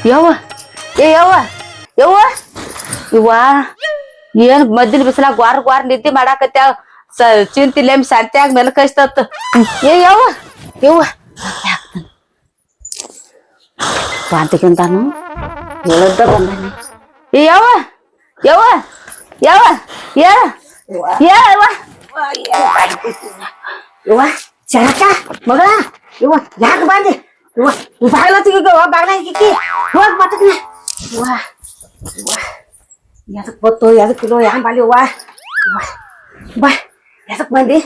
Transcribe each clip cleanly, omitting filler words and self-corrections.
ಯವ್ವ ಯವ್ವ ಯವ್ವ ಇವ್ವ ಏನ್ ಮದ್ದಿನ ಬಿಸಿಲಾಗ ಗ್ವಾರ್ ನಿದ್ದೆ ಮಾಡಾಕತ್ಯಾವ ಚಿಂತಿಲ್ಲ ಸಂತ್ಯಾಗ ಮೆಲಕೈಸ್ತತ್ ಯವ್ವ ಯವ್ವ ಬಾಂತಿಗಿಂತಾನು ಹೇಳದ್ದ ಬಂದಾನೆ ಯವ್ವ ಯವ್ವ ಯವ್ವ ಯವ್ವ ಇವ ಶರಕ ಮಗಳ ಇವ ಯಾಕೆ ಬಂದಿ ಇವ ಬಾಗ್ಲ ತೆಗಿಗೋ ಬಾಗ್ಲ ಹಿಕ್ಕಿ ಹೋಗ್ ಬರ್ತಕ್ನ ಇವ ಇವ ಎದಕ್ ಬತ್ತು ಎದಕ್ಕಿಲ್ಲೋ ಯಾನ್ ಬಾಲಿ ಇವ ಬಾ ಎದಕ್ ಬಂದಿ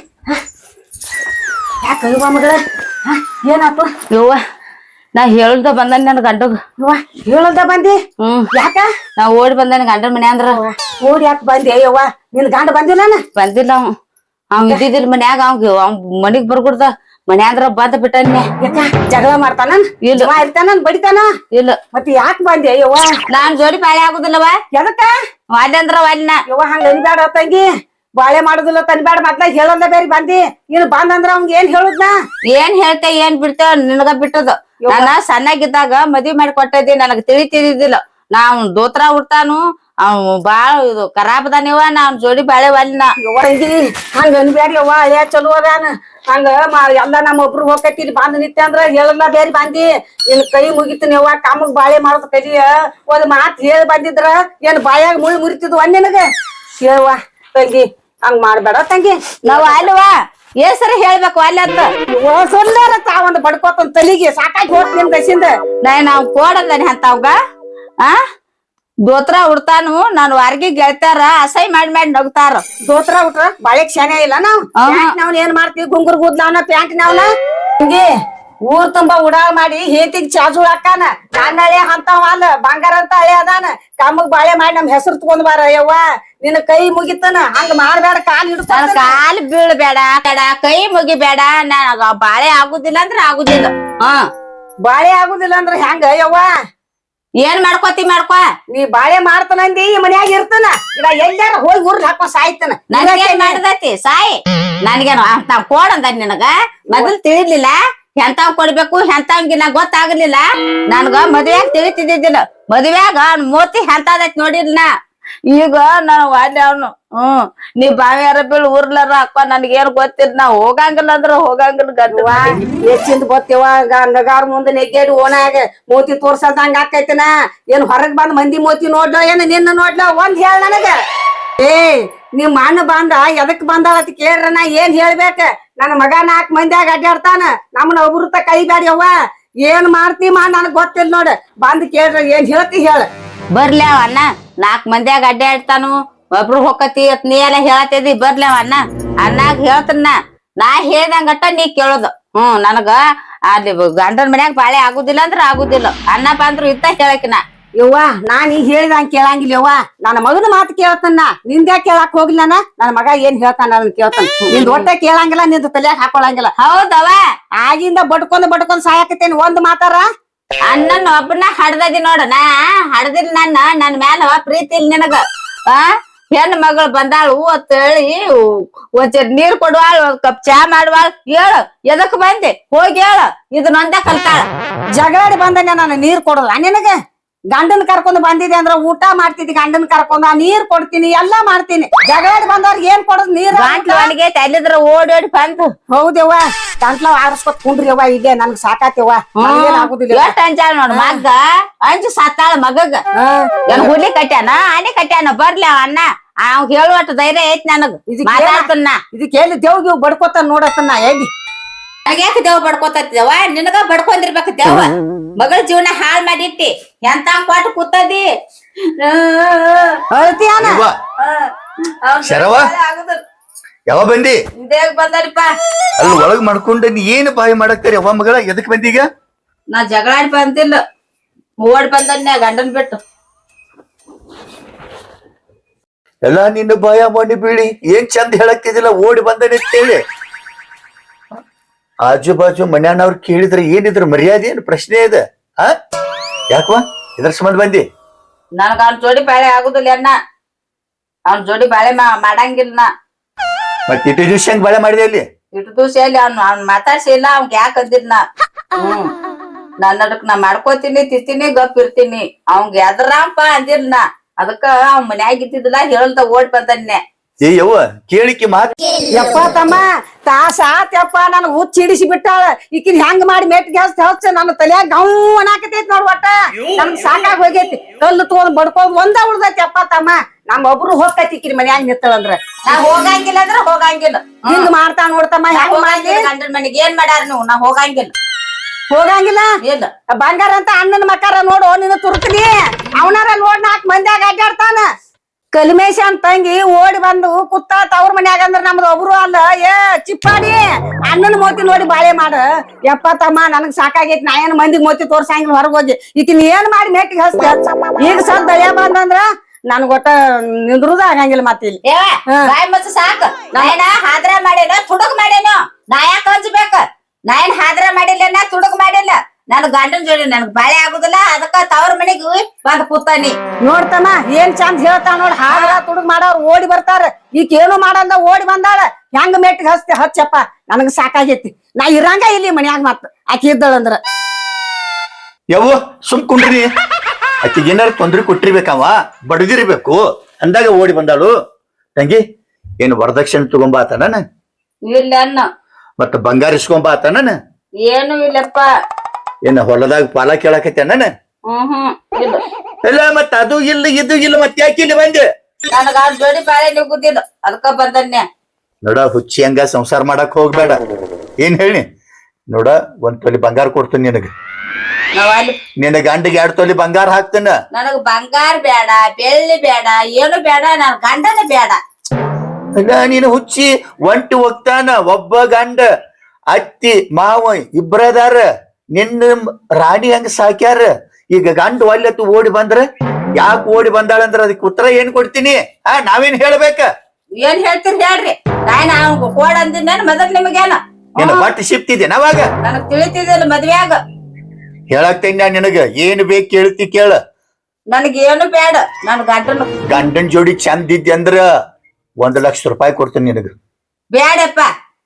ಯಾಕ ಇವ ಮಗಳ ಏನಾತು ಯವ್ವ ನಾ ಹೇಳ್ದ ಬಂದಾನ ನನ್ ಗಂಡಗ ಇವ ಹೇಳಲ್ದ ಬಂದಿ ಯಾಕ ನಾ ಓಡಿ ಬಂದಾನ ಗಂಡನ ಮನೆ ಅಂದ್ರ ಓಡಿ ಯಾಕೆ ಬಂದಿ ಯವ್ವ ನಿನ್ ಗಂಡ ಬಂದಿಲ್ಲ ಬಂದಿಲ್ಲ ಅವ್ ಇದ್ದಿದ್ದಿಲ್ ಮನ್ಯಾಗ ಅವ್ ಮನಿಗ್ ಬರ್ಗುಡ್ದ ಮನ್ಯಾಂದ್ರ ಬಂದ ಬಿಟ್ಟನ್ನೆ ಯಾಕ ಜಗಳ ಮಾಡ್ತಾನ ಇಲ್ಲ ಇರ್ತಾನ ಬಡಿತಾನ ಇಲ್ಲ ಮತ್ತೆ ಯಾಕೆ ಬಂದೆ ಯವ್ವ ನಾನ್ ಜೋಡಿ ಪಾಳೆ ಆಗುದಿಲ್ಲವ ಎದಕ್ಕ ವಾದ್ಯ ಅಂದ್ರ ವಾದ್ಯನ ಯವ್ವ ಹಂಗ ಅನ್ಬ್ಯಾಡ ತಂಗಿ ಬಾಳೆ ಮಾಡುದಿಲ್ಲ ತನ್ಬ್ಯಾಡ ಮತ್ಲ ಹೇಳಂದ ಬೇರೆ ಬಂದಿ ನೀನು ಬಂದಂದ್ರ ಅವ್ನ್ಗ ಏನ್ ಹೇಳುದ್ನ ಏನ್ ಹೇಳ್ತೆ ಏನ್ ಬಿಡ್ತೇವ ನಿನಗ ಬಿಟ್ಟದ ನಾನ ಸಣ್ಣಾಗಿದ್ದಾಗ ಮದ್ವಿ ಮಾಡಿ ಕೊಟ್ಟದ್ದಿ ನನಗ್ ತಿಳಿದಿಲ್ಲ ನಾವ್ ದೋತ್ರ ಉಡ್ತಾನು ಅವ್ ಬಾಳ ಇದು ಖರಾಬ್ ಅದಾನಿವ ನಾವ್ ಜೋಡಿ ಬಾಳೆ ವಾಲಿನ ಯವ್ವ ತಂಗಿ ಹಂಗ ಅನ್ಬ್ಯಾಡ ಯವ್ವ ಅಯ್ಯ ಚಲೋ ಅದಾನ ಹಂಗ ಎಲ್ಲ ನಮ್ಮ ಒಬ್ರು ಹೋಗತಿ ಇಲ್ಲಿ ಬಂದ್ ನಿತ್ಯ ಅಂದ್ರ ಹೇಳಲ್ಲ ಬೇರೆ ಬಂದಿ ನಿನ್ ಕೈ ಮುಗಿತೀನಿ ಯವ್ವ ಕಾಮಗ್ ಬಾಳೆ ಮಾಡೋದ್ ಕಲಿಯ ಒಂದ್ ಮಾತ್ ಹೇಳಿ ಬಂದಿದ್ರ ಏನ್ ಬಾಯಾಗ ಮುಳ್ ಮುರಿತಿದ್ವ ನಿನಗ ಯವ್ವ ತಂಗಿ ಹಂಗ್ ಮಾಡ್ಬೇಡ ತಂಗಿ ನಾವ್ ಅಲ್ವಾ ಏಸರ ಹೇಳ್ಬೇಕು ಅಲ್ಲಿ ಅಂತ ಸೊಲ್ಲಾರ ತಾವಂದ್ ಬಡ್ಕೋತ ತಲಿಗೆ ಸಾಕಾಗಿ ಹೋಗ್ ನಿಮ್ ಕಸಿಂದ ನಾವ್ ಕೋಡಂದಾನೆ ಅಂತವ್ಗ ಆ ದೋತ್ರ ಉಡ್ತಾನು ನಾನು ವಾರ್ಗಿ ಗೆಳ್ತಾರ ಅಸಹ್ಯ ಮಾಡಿ ನಗ್ತಾರ ದೋತ್ರ ಉಟ್ರ ಬಾಳೆಕ್ ಶಾನೆ ಇಲ್ಲ ನಾವ್ ಏನ್ ಮಾಡ್ತೀವಿ ಗುಂಗುರ್ ಕೂದ್ಲಾವ್ನ ಪ್ಯಾಂಟ್ ನಾವ್ನ ಹಿಂಗೆ ಊರ್ ತುಂಬಾ ಉಡಾಳ್ ಮಾಡಿ ಹೇತಿಗ್ ಚಾಜು ಹಾಕಾನ ನನ್ನ ಹಳೆ ಅಂತವ ಅಲ್ಲ ಬಂಗಾರ ಅಂತ ಹಳೆ ಅದಾನ ಕಮ್ಮಗ್ ಬಾಳೆ ಮಾಡಿ ನಮ್ ಹೆಸರು ತಗೊಂಡ್ ಬಾರ ಯವ್ವ ನಿನ್ನ ಕೈ ಮುಗಿತನ ಹಂಗ ಮಾಡ್ಬೇಡ ಕಾಲ್ ಹಿಡ್ತಾನ ಕಾಲ್ ಬೀಳ್ಬೇಡ ಬೇಡ ಕೈ ಮುಗಿಬೇಡ ನನಗ ಬಾಳೆ ಆಗುದಿಲ್ಲ ಅಂದ್ರ ಆಗುದಿಲ್ಲ ಬಾಳೆ ಆಗುದಿಲ್ಲ ಅಂದ್ರ ಹೆಂಗ ಯವ್ವ ಏನ್ ಮಾಡ್ಕೋತಿ ಮಾಡ್ಕೊ ನೀ ಬಾಳೆ ಮಾಡ್ತಾನಂದಿ ಈ ಮನ್ಯಾಗ ಇರ್ತಾನ ಇಲ್ಲ ಎಲ್ಲಾರ ಹೋಗಿ ಊರ್ಗ್ ಹಾಕೋ ಸಾಯ್ತಾನ ನನಗೇನ್ ಮಾಡ್ದತಿ ಸಾಯಿ ನನ್ಗೇನು ನಾವ್ ಕೋಡಂದ ನಿನಗ ಮೊದಲ್ ತಿಳಿಲಿಲ್ಲ ಎಂತಾವ್ ಕೊಡ್ಬೇಕು ಎಂತಾವಂಗಿಲ್ಲ ಗೊತ್ತಾಗ್ಲಿಲ್ಲ ನನ್ಗ ಮದ್ವೆಯಾಗ ತಿಳಿತಿದ್ದಿಲ್ಲ ಮದ್ವೆಯಾಗ ಮೋತಿ ಎಂತಾದೈತ್ ನೋಡಿಲ್ಲ ಈಗ ನಾನು ವಾದ್ಯ ಅವನು ನೀ ಬಾವಿಯಾರ ಬೀಳ್ ಊರ್ಲಾರ ಅಕ್ಕ ನನ್ಗೇನ್ ಗೊತ್ತಿಲ್ಲ ನಾ ಹೋಗಂಗಿಲ್ಲ ಅಂದ್ರ ಹೋಗಂಗಿಲ್ಲ ಗಂಡುವ ಹೆಚ್ಚಿಂದ ಗೊತ್ತಿವ ಗಂಗಗಾರ ಮುಂದೆ ನೆಗ್ಗೇಡಿ ಓನಾಗ ಮೋತಿ ತೋರ್ಸಲ್ದಂಗ ಆಕೈತನ ಏನ್ ಹೊರಗ್ ಬಂದ್ ಮಂದಿ ಮೋತಿ ನೋಡ್ಲ ಏನ್ ನಿನ್ನ ನೋಡ್ಲ ಒಂದ್ ಹೇಳ ನನಗ ಏ ನಿಮ್ ಅಣ್ಣ ಬಂದ ಎದಕ್ ಬಂದಾಳ ಅಂತ ಕೇಳ್ರ ನಾ ಏನ್ ಹೇಳ್ಬೇಕ ನನ್ ಮಗ 4 ಮಂದಿಯಾಗ ಅಡ್ಡಾಡ್ತಾನ ನಮ್ಮನ್ನ ಒಬ್ರತ ಕೈ ಬ್ಯಾಡ್ಯವ್ವ ಏನ್ ಮಾಡ್ತಿ ನನಗ್ ಗೊತ್ತಿಲ್ಲ ನೋಡ ಬಂದ್ ಕೇಳ್ರ ಏನ್ ಹೇಳ್ತಿ ಹೇಳ ಬರ್ಲಿ ಅವ ಅಣ್ಣ 4 ಮಂದಿಯಾಗ ಅಡ್ಡಾಡ್ತಾನು ಒಬ್ರು ಹೊಕ್ಕತಿ ನೀ ಎಲ್ಲ ಹೇಳತ್ತಿದಿ ಬರ್ಲಿ ಅವ ಅಣ್ಣಾಗ ಹೇಳ್ತನ ನಾ ಹೇಳ್ದಂಗಟ್ಟ ನೀ ಕೇಳೋದು ನನಗ ಅಲ್ಲಿ ಗಂಡನ ಮನ್ಯಾಗ ಬಾಳೆ ಆಗುದಿಲ್ಲ ಅಂದ್ರ ಆಗುದಿಲ್ಲ ಅಣ್ಣ ಬಂದ್ರು ಇತ್ತ ಹೇಳಕಿನ ಯವ್ವ ನಾನ್ ಈಗ ಹೇಳಿದಂಗ ಕೇಳಂಗಿಲ್ಲ ಯವ್ವ ನನ್ನ ಮಗನ ಮಾತು ಕೇಳ್ತಾನ ನಿಂದ್ಯಾ ಕೇಳಾಕ್ ಹೋಗಿಲ್ಲ ನನ್ನ ಮಗ ಏನ್ ಹೇಳ್ತಾನ ಅದನ್ನ ಕೇಳ್ತಾನ ನಿಂದ ಹೊಟ್ಟೆ ಕೇಳಂಗಿಲ್ಲ ನಿಂದ ತಲ್ಯಾಗ ಹಾಕೊಳಂಗಿಲ್ಲ ಹೌದವ ಆಗಿಂದ ಬಡ್ಕೊಂಡ್ ಸಾಯಕತ್ತೇನ್ ಒಂದ್ ಮಾತಾರ ಅಣ್ಣನ ಒಬ್ಬನ ಹಡ್ದದಿ ನೋಡ ನಾ ಹಡ್ದಿಲ್ ನನ್ ಮ್ಯಾಲ ಪ್ರೀತಿ ಇಲ್ಲ ನಿನಗ ಹೆಣ್ ಮಗಳು ಬಂದಾಳು ಅಂತ ಹೇಳಿ ಒಂಚೂರ್ ನೀರ್ ಕೊಡುವಾಳ ಒಂದ್ ಕಪ್ ಚಾ ಮಾಡುವಾಳ ಹೇಳು ಎದಕ್ ಬಂದೆ ಹೋಗಿ ಹೇಳ ಇದು ನೊಂದ ಕಲ್ತಾಳ ಜಗಳಾಡಿ ಬಂದನೆ ನಾನು ನೀರ್ ಕೊಡೋದ ನಿನಗ ಗಂಡನ್ ಕರ್ಕೊಂಡ್ ಬಂದಿದೆ ಅಂದ್ರ ಊಟ ಮಾಡ್ತಿದ್ದಿ ಗಂಡನ್ ಕರ್ಕೊಂಡ್ ನೀರ್ ಕೊಡ್ತೀನಿ ಎಲ್ಲಾ ಮಾಡ್ತೀನಿ ಜಗಳಾಡಿ ಬಂದವ್ರಿಗೆ ಏನ್ ಕೊಡೋದ್ ನೀರ್ ಗಂಟ್ಲವನಿಗೆ ತಲ್ಲಿದ್ರ ಓಡಿ ಬಂದು ಹೌದವ್ವ ಗಂಟ್ಲ ಆರಿಸ್ಕೊತ್ ಕುಂಡ್ರಿಯವ್ವ ಈಗ ನನ್ಗ್ ಸಾಕಾತಿವ್ವ ಆಗುದಿಲ್ಲ ಎಷ್ಟ್ ಅಂಜಾಳ ನೋಡ್ ಮಗ್ಗ ಅಂಜು ಸತ್ತಾಳ ಮಗಗ ಹುಲಿ ಕಟ್ಯಾನ ಆನೆ ಕಟ್ಯಾನ ಬರ್ಲಿ ಅವ ಅಣ್ಣ ಅವ್ ಹೇಳುವಟ್ಟು ಧೈರ್ಯ ಐತ್ ನನಗ್ ಮಾತಾಡ್ತನ್ನ ಇದಕ್ಕೆ ಎಲ್ಲಿ ದೇವ್ಗಿವ್ ಬಡ್ಕೋತಾನ ನೋಡತ್ತನ್ನ ಎಲ್ಲಿ ಯಾಕ ದೇವ್ ಬಡ್ಕೋತವ ನಿನಗ ಬಡ್ಕೊಂಡಿರ್ಬೇಕ ದೇವ ಮಗಳ ಜೀವನ ಹಾಳ್ ಮಾಡಿಟ್ಟಿ ಎಂತ ಕೊಟ್ಟು ಕೂತದಿ ಶರವ ಯಾವ ಬಂದಿ ದೇವ್ ಬಂದರಿಪ್ಪ ಅಲ್ಲಿ ಒಳಗ್ ಮಾಡ್ಕೊಂಡ ನೀ ಏನ್ ಬಾಯಿ ಮಾಡಕ್ತಾರ ಯಾವ ಮಗಳ ಎದಕ್ ಬಂದೀಗ ನಾ ಜಗಳಾಡಿ ಬಂದಿಲ್ಲ ಓಡ್ ಬಂದನ್ಯ ಗಂಡನ್ ಬಿಟ್ಟು ಎಲ್ಲಾ ನಿನ್ನ ಬಾಯ ಮಾಡಿ ಬೀಳಿ ಏನ್ ಚಂದ ಹೇಳಕ್ತಿದಿಲ್ಲ ಓಡಿ ಬಂದನೆ ಅಂತೇಳಿ ಆಜು ಬಾಜು ಮನ್ಯಾನವ್ರು ಕೇಳಿದ್ರೆ ಏನಿದ್ರ ಮರ್ಯಾದೆ ಏನು ಪ್ರಶ್ನೆ ಇದೆ ಯಾಕವಾ ಇದ್ರ ಸಂಬಂಧ ಬಂದಿ ನನ್ಗ ಅವ್ನ ಜೋಡಿ ಬಾಳೆ ಆಗುದಿಲ್ಲ ಅಣ್ಣ ಅವ್ನ ಜೋಡಿ ಬಾಳೆ ಮಾಡಂಗಿಲ್ಲ ಮತ್ ಇಟ್ಟು ದಿವ್ಸ ಹೆಂಗ್ ಬಾಳೆ ಮಾಡಿದೆ ಅಲ್ಲಿ ಇಟ್ಟು ದಿವಸ ಅಲ್ಲಿ ಅವ್ನ್ ಮಾತಾಡ್ಸಿ ಇಲ್ಲ ಅವ್ನ್ ಯಾಕೆ ಅಂದಿಲ್ಲ ನನ್ನದಕ್ ನಾ ಮಾಡ್ಕೋತೀನಿ ತಿಂತೀನಿ ಗಪ್ ಇರ್ತೀನಿ ಅವಂಗ ಎದ್ರಾಂಪ ಅಂದಿಲ್ಲ ನಾ ಅದಕ್ಕ ಅವ್ ಮನ್ಯಾಗ ಇದ್ದಿದ್ದಿಲ್ಲ ಹೇಳ್ದ ಓಡ್ ಬಂದನ್ನೆ ಏ ಯವ್ವ ಕೇಳಿಕೆ ಮಾತ್ ಯಪ್ಪ ತಮ್ಮ ತಾಸ ಆತ್ಯಪ್ಪ ನನ್ ಹುಚ್ಚ ಹಿಡಿಸಿ ಬಿಟ್ಟಾಳ ಈಕಿನ್ ಹೆಂಗ್ ಮಾಡಿ ಮೆಟ್ಗೆ ಹಚ್ಚ ನನ್ನ ತಲ್ಯಾಗ ಗೌ ಅನಾಕತೈತಿ ನೋಡ್ ಒಟ್ಟ ನನ್ಗ್ ಸಾಕಾಗ್ ಹೋಗೈತಿ ಕಲ್ಲು ತಗೊಂಡ್ ಬಡ್ಕೊಂಡ್ ಒಂದ ಉಳ್ದೈತಿ ಅಪ್ಪ ತಮ್ಮ ನಮ್ ಒಬ್ರು ಹೋಗ್ತೈತಿ ಈಕಿನ ಮನ್ಯಾಗ ನಿತ್ತಳಂದ್ರ ನಾ ಹೋಗಂಗಿಲ್ಲ ಅಂದ್ರ ಹೋಗಂಗಿಲ್ಲ ಹಿಂಗ್ ಮಾಡ್ತಾ ನೋಡ್ತಮ್ಮ ಹೆಂಗ್ ಮಾಡಿ ಗಂಡನ ಮನೆಗೆ ಏನ್ ಮಾಡ್ಯಾರ ನೀವು ನಾ ಹೋಗಂಗಿಲ್ಲ ಹೋಗಂಗಿಲ್ಲ ಇಲ್ಲ ಬಂಗಾರ ಅಂತ ಅಣ್ಣನ ಮಕಾರ ನೋಡು ನಿನ್ನ ತುರ್ತೀನಿ ಅವನಾರ ನೋಡ್ 4 ಮಂದಿಯಾಗ ಅಡ್ಡಾಡ್ತಾನ ಕಲ್ಮೇಶ ಅಂತ ತಂಗಿ ಓಡಿ ಬಂದು ಕುತ್ತ ತವ್ರ ಮನ್ಯಾಗ ಅಂದ್ರ ನಮ್ದು ಒಬ್ರು ಅಲ್ಲ ಏ ಚಿಪ್ಪಾಡಿ ಅಣ್ಣನ ಮೋತಿ ನೋಡಿ ಬಾಳೆ ಮಾಡ ಯಪ್ಪ ತಮ್ಮ ನನಗ್ ಸಾಕಾಗೈತಿ ನಾ ಏನ್ ಮಂದಿ ಮೋತಿ ತೋರ್ಸಂಗಿಲ್ಲ ಹೊರಗ್ ಹೋಗಿ ಈಕಿನ ಏನ್ ಮಾಡಿ ಮೆಟ್ಟಿಗೆ ಹಚ್ಚ ಈಗ ಸದ್ ದಯ ಬಂದಂದ್ರ ನನ್ಗ ಒಟ್ಟ ನಿಂದ್ರುದ ಆಗಂಗಿಲ್ಲ ಮತ್ತಿಲ್ಲಿ ಬಾಯ್ ಮಚ್ಚ ಸಾಕ ನಾ ಏನ ಹಾದ್ರ ಮಾಡೇನ ತುಡುಗ್ ಮಾಡೇನು ನಾ ಯಾಕೆ ಹಂಚ್ಬೇಕ ನಾ ಏನ್ ಹಾದ್ರ ಮಾಡಿಲ್ಲ ತುಡುಗ್ ಮಾಡಿಲ್ಲ ನನ್ ಗಂಡನ್ ಜೋಡಿ ನನ್ಗ್ ಬಾಳೆ ಆಗುದಿಲ್ಲ ಅದಕ್ಕ ತವ್ರ ಮನೆಗೆ ಬಂದ್ ಕೂತಾನಿ ನೋಡ್ತಮ್ಮ ಏನ್ ಚಂದ ಹೇಳ್ತಾ ನೋಡ್ ಹಾದ್ರ ತುಡುಗ್ ಮಾಡವ್ರ ಓಡಿ ಬರ್ತಾರ ಈಗ ಏನು ಮಾಡಂದ ಓಡಿ ಬಂದಾಳ ಹೆಂಗ್ ಮೆಟ್ಟಿಗೆ ಹಚ್ಚಪ್ಪ ನನಗ್ ಸಾಕಾಗೈತಿ ನಾ ಇರಂಗ ಇಲ್ಲಿ ಮನ್ಯಾಗ ಮತ್ ಆಕಿ ಇದ್ದಳಂದ್ರ ಯವ್ವ ಸುಮ್ ಕುಂಡ್ರಿ ಆಕಿಗೆ ಏನಾರು ತೊಂದ್ರೆ ಕೊಟ್ಟಿರ್ಬೇಕವ ಬಡದಿರ್ಬೇಕು ಅಂದಾಗ ಓಡಿ ಬಂದಾಳು ತಂಗಿ ಏನು ವರದಕ್ಷಿಣೆ ತಗೊಂಬಾತನ ಇಲ್ಲ ಅನ್ನ ಮತ್ತ ಬಂಗಾರ ಇಸ್ಕೊಂಬಾತನ ಏನು ಇಲ್ಲಪ್ಪ ಏನ ಹೊಲದಾಗ ಪಾಲ ಕೇಳಕತ್ತೇನ ಇಲ್ಲ ಇಲ್ಲ ಮತ್ತ ಅದು ಇಲ್ಲ ಇದು ಇಲ್ಲ ಮತ್ತೆ ಯಾಕೆ ಇಲ್ಲಿ ಬಂದೆ ನನಗ ಆ ಜೋಡಿ ಬಾಳೆ ನುಗ್ಗುದಿಲ್ಲ ಅದಕ್ಕ ಬಂದನ್ಯ ನೋಡ ಹುಚ್ಚಿ ಹಂಗ ಸಂಸಾರ ಮಾಡಕ್ ಹೋಗ್ಬೇಡ ಏನ್ ಹೇಳಿ ನೋಡ 1 ತೊಲಿ ಬಂಗಾರ ಕೊಡ್ತೀನಿ ನಿನಗ ನಾವಲ್ಲಿ ನಿನ್ನ ಗಂಡಿಗೆ 2 ತೊಲಿ ಬಂಗಾರ ಹಾಕ್ತೇನ ನನಗ್ ಬಂಗಾರ ಬೇಡ ಬೆಳ್ಳಿ ಬೇಡ ಏನು ಬೇಡ ನನ್ ಗಂಡನ ಬೇಡ ಅಲ್ಲ ನೀನು ಹುಚ್ಚಿ ಒಂಟಿ ಹೋಗ್ತಾನ ಒಬ್ಬ ಗಂಡ ಅತ್ತಿ ಮಾವ ಇಬ್ರದಾರ ನಿನ್ನ ರಾಣಿ ಹಂಗ ಸಾಕ್ಯಾರ ಈಗ ಗಂಡ ಒಲ್ಲೆತ್ತು ಓಡಿ ಬಂದ್ರ ಯಾಕೆ ಓಡಿ ಬಂದಾಳಂದ್ರ ಅದಕ್ಕೆ ಉತ್ತರ ಏನ್ ಕೊಡ್ತೀನಿ ನಾವೇನ್ ಹೇಳ್ಬೇಕ ಏನ್ ಹೇಳ್ತೀರಿ ಹೇಳ್ರಿ ನಾಯನ ಅವ್ನ ಕೋಡ್ ಅಂದಿನ ಮೊದಲ್ ನಿಮಗೇನ ಏನ ಬಟ್ ಸಿಪ್ತಿದ್ದೇನ ಅವಾಗ ನನಗ್ ತಿಳಿತಿದಿಲ್ಲ ಮದ್ವ್ಯಾಗ ಹೇಳಕ್ತೇನೆ ನಿನಗ ಏನ್ ಬೇಕ್ ಕೇಳ್ತಿ ಕೇಳ ನನಗ್ ಏನು ಬೇಡ ನನ್ ಗಂಡನ ಗಂಡನ್ ಜೋಡಿ ಚಂದ ಇದ್ದಿ ಅಂದ್ರ 1 ಲಕ್ಷ ರೂಪಾಯಿ ಕೊಡ್ತೀನಿ ನಿನಗ ಬೇಡಪ್ಪ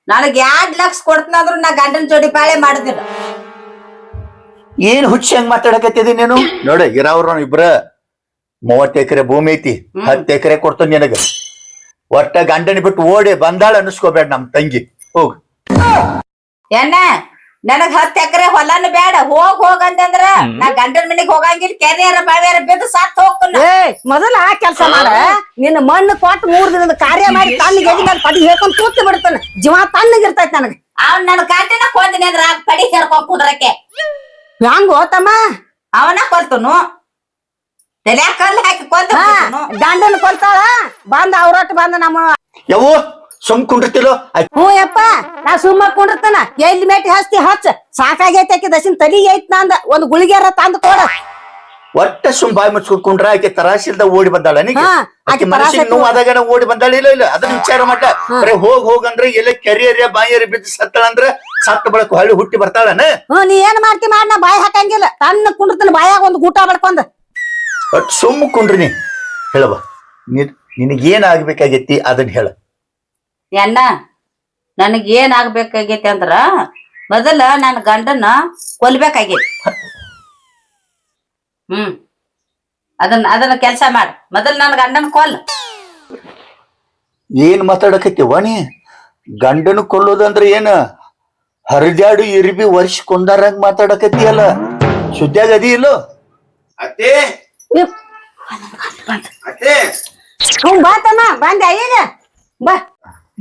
ನನಗ್ 2 ಲಕ್ಷ ಕೊಡ್ತನಂದ್ರು ನಾ ಗಂಡನ ಜೋಡಿ ಬಾಳೆ ಮಾಡುದಿಲ್ಲ ಏನ್ ಹುಚ್ಚಿ ಹಂಗ ಮಾತಾಡಕತ್ತಿದಿ ನೀನು ನೋಡ ಇರಾವ್ರ ಇಬ್ರ 30 ಎಕರೆ ಭೂಮಿ ಐತಿ 10 ಎಕರೆ ಕೊಡ್ತೀನಿ ನಿನಗ ಒಟ್ಟ ಗಂಡನ ಬಿಟ್ಟು ಓಡಿ ಬಂದಾಳ ಅನ್ಸ್ಕೋಬೇಡ ನಮ್ ತಂಗಿ ಹೋಗ್ ಏನ ನನಗ್ 10 ಎಕರೆ ಹೊಲನು ಬೇಡ ಹೋಗಂತಂದ್ರ ನಾ ಗಂಡನ ಮನೆಗ್ ಹೋಗಂಗಿಲ್ಲ ಕೆರೆಯಾರ ಬಾವ್ಯಾರ ಬಿದ್ದು ಸತ್ ಹೋಗ್ತಾನ ಏ ಮೊದಲ ಆ ಕೆಲಸ ಮಾಡ ನಿನ್ನ ಮಣ್ಣು ಕೊಟ್ಟು 3 ದಿನದ ಕಾರ್ಯ ಮಾಡಿ ತಣ್ಣಗೆ ಎದಿ ಮೇಲೆ ಪಡಿ ಹೇಳ್ಕೊಂಡ್ ಕೂತ್ ಬಿಡ್ತಾನ ಜೀವ ತಣ್ಣಗಿರ್ತೈತಿ ನನಗ ಅವ್ನ್ ನನ್ ಗಂಡನ ಕೊಂದಿನಿ ಅಂದ್ರ ಪಡಿ ಸೇರ್ಕೊಂಡ್ ಕುದ್ರಕ್ಕೆ ಹೆಂಗ್ ಹೋತಮ್ಮ ಅವನ ಕೊಲ್ತನು ತಲೆ ಕಲ್ಲು ಹಾಕಿ ಕೊಂತ ಗಂಡನ ಕೊಲ್ತಾಳ ಬಂದ ಅವ್ರೊಟ್ಟು ಬಂದ ನಮ್ಮ ಯವ್ವ ಸುಮ್ ಕುಂಡಿರ್ತಿಲೋ ಹ್ಞೂ ಯಪ್ಪ ನಾ ಸುಮ್ಮ ಕುಂಡಿರ್ತಾನ ಎಲ್ಲಿ ಮೇಟಿ ಹಚ್ತಿ ಹಚ್ಚ ಸಾಕಾಗೈತಿ ಆಕಿ ದಶಿನ್ ತಲಿಗೆ ಐತ್ ನಂದ ಒಂದ್ ಗುಳಿಗೆರ ತಂದು ಕೊಡ ಒಟ್ಟ ಸುಮ್ ಬಾಯಿ ಮುಚ್ಕೊಂಡ್ರ ಆಕೆ ತರಾಸಿಲ್ದ ಓಡಿ ಬಂದಾಳ ನೀ ಹಾ, ಆಕೆ ಆಕಿ ಮನಸ್ಸಿಗೆ ತರಾಸೆ ನೋವು ಆದಾಗ ಓಡಿ ಬಂದಾಳ ಇಲ್ಲ ಅದನ್ನ ವಿಚಾರ ಮಾಡ ಬರೀ ಹೋಗಂದ್ರ ಎಲ್ಲ ಕೆರಿಯರ ಬಾಯರಿ ಬಿದ್ದು ಸತ್ತಳಂದ್ರ ಸತ್ತ ಬಳಕ ಹೊಳ್ಳಿ ಹುಟ್ಟಿ ಬರ್ತಾಳನ ನೀ ಏನ್ ಮಾಡ್ತಿ ಮಾಡ್ ನಾ ಬಾಯಿ ಹಾಕಂಗಿಲ್ಲ ತನ್ನ ಕುಂಡಿರ್ತಾನ ಬಾಯಾಗ ಒಂದ್ ಊಟ ಬಡ್ಕೊಂಡ್ ಒಟ್ ಸುಮ್ ಕುಂಡ್ರಿ ನೀ ಹೇಳವ ನಿನಗೇನ್ ಆಗ್ಬೇಕಾಗೈತಿ ಅದನ್ನ ಹೇಳ ಎನ್ನ ನನಗ್ ಏನ್ ಆಗ್ಬೇಕಾಗೈತಿ ಅಂದ್ರ ಮೊದಲ ನನ್ ಗಂಡನ ಕೊಲ್ಬೇಕಾಗೈತಿ ಅದನ್ನ ಕೆಲ್ಸ ಮಾಡ ಮೊದಲ್ ನನ್ ಗಂಡನ ಕೊಲ್ ಏನ್ ಮಾತಾಡಕೈತಿವ ನೀ ಗಂಡನ ಕೊಲ್ಲೋದಂದ್ರ ಏನ ಹರಿದಾಡು ಇರ್ಬಿ ವರ್ಷ ಕೊಂದಾರಂಗ್ ಮಾತಾಡಕತ್ತಿಯಲ್ಲ ಸುದ್ಯಾಗ ಅದಿ ಇಲ್ಲೋ ಅತ್ತೆ ಅತ್ತೆ ಹ್ಞೂ ಬಾತಮ್ಮ ಬಂದೆ ಈಗ ಬಾ